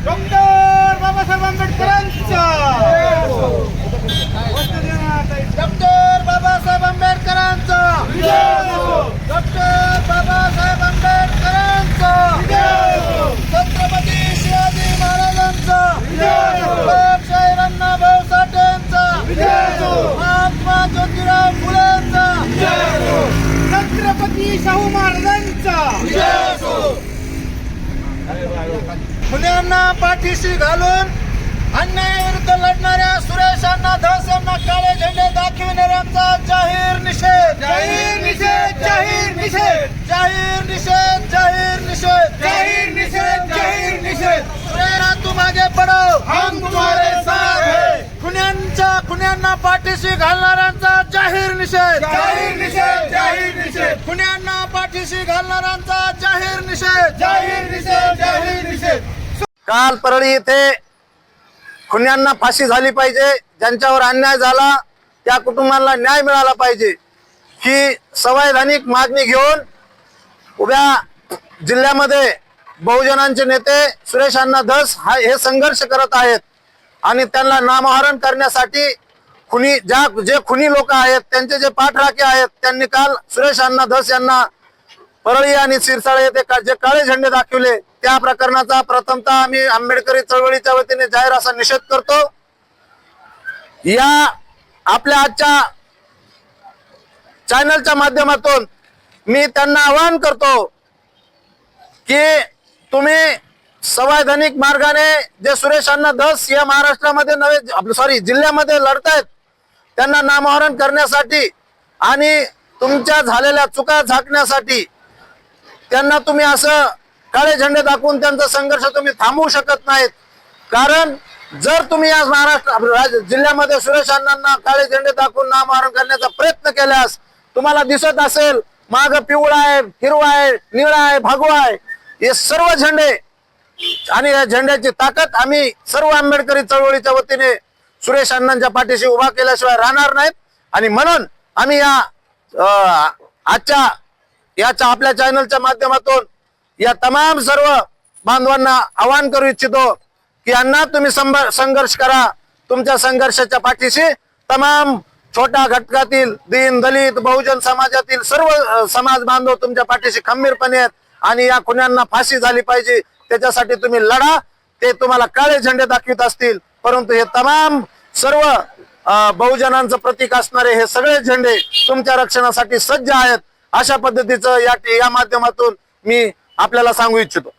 Doctor Babasaheb आंबेडकरांचा doctor Babasaheb आंबेडकरांचा doctor Babasaheb आंबेडकरांचा छत्रपती शिवाजी महाराजांचा लोकशाहीर अण्णाभाऊ साठेंचा महात्मा ज्योतिराव फुलेंचा छत्रपती शाहू महाराजांचा फुल्यांना पाठीशी घालून अन्यायाविरुद्ध लढणाऱ्या सुरेश अण्णा धस यांना काळे झेंडे दाखविणाऱ्यांचा जाहीर निषेध जाहीर निषेध जाहीर निषेध जाहीर निषेध जाहीर निषेध जाहीर निषेध जाहीर निषेध सुरेरा तुम आगे बढ़ो हम तुम्हारे साथ हैं खुन्यांना पाठीशी घालणाऱ्यांचा जाहीर निषेध जाहीर निषेध जाहीर निषेध खुन्यांना पाठीशी घालणाऱ्यांचा जाहीर निषेध जाहीर निषेध जाहीर निषेध काल परळी येथे खुन्यांना फाशी झाली पाहिजे, ज्यांच्यावर अन्याय झाला त्या कुटुंबाला न्याय मिळाला पाहिजे ही संवैधानिक मागणी घेऊन उभ्या जिल्ह्यामध्ये बहुजनांचे नेते सुरेश अण्णा धस हे संघर्ष करत आहेत आणि त्यांना नामहरण करण्यासाठी जे खुनी लोक आहेत त्यांचे जे पाठराखे आहेत त्यांनी काल सुरेश अण्णा धस यांना परळी आणि सिरसाळे येथे जे काळे झेंडे दाखवले त्या प्रकरणाचा प्रथमतः आम्ही आंबेडकरी चळवळीच्या वतीने जाहीर असा निषेध करतो। या आपल्या आजच्या चॅनलच्या माध्यमातून मी त्यांना आवाहन करतो की तुम्ही संवैधानिक मार्गाने जे सुरेश अण्णा धस या महाराष्ट्रामध्ये जिल्ह्यामध्ये लढतायत त्यांना नामहरण करण्यासाठी आणि तुमच्या झालेल्या चुका झाकण्यासाठी त्यांना तुम्ही असं काळे झेंडे दाखवून त्यांचा संघर्ष तुम्ही थांबवू शकत नाहीत। कारण जर तुम्ही आज महाराष्ट्र जिल्ह्यामध्ये सुरेश अण्णांना काळे झेंडे दाखवून नामहरण करण्याचा प्रयत्न केल्यास तुम्हाला दिसत असेल माग पिवळा आहे, हिरवा आहे, निळा आहे, भगवा आहे, हे सर्व झेंडे आणि या झेंड्याची ताकद आम्ही सर्व आंबेडकरी चळवळीच्या वतीने सुरेश अण्णांच्या पाठीशी उभा केल्याशिवाय राहणार नाहीत। आणि म्हणून आम्ही या आजच्या आपल्या चॅनलच्या माध्यमातून या तमाम सर्व बांधवांना आवाहन करू इच्छितो की अण्णा तुम्ही संघर्ष करा। तुमच्या संघर्षाच्या पाठीशी तमाम छोट्या घटकातील दीन दलित बहुजन समाजातील सर्व समाज बांधव तुमच्या पाठीशी खंबीरपणे आहेत आणि या खुन्यांना फाशी झाली पाहिजे त्याच्यासाठी तुम्ही लढा। ते तुम्हाला काळे झेंडे दाखवित असतील परंतु हे तमाम सर्व बहुजनांचं प्रतीक असणारे हे सगळे झेंडे तुमच्या रक्षणासाठी सज्ज आहेत अशा पद्धतीचं या माध्यमातून मी आपल्याला सांगू इच्छितो।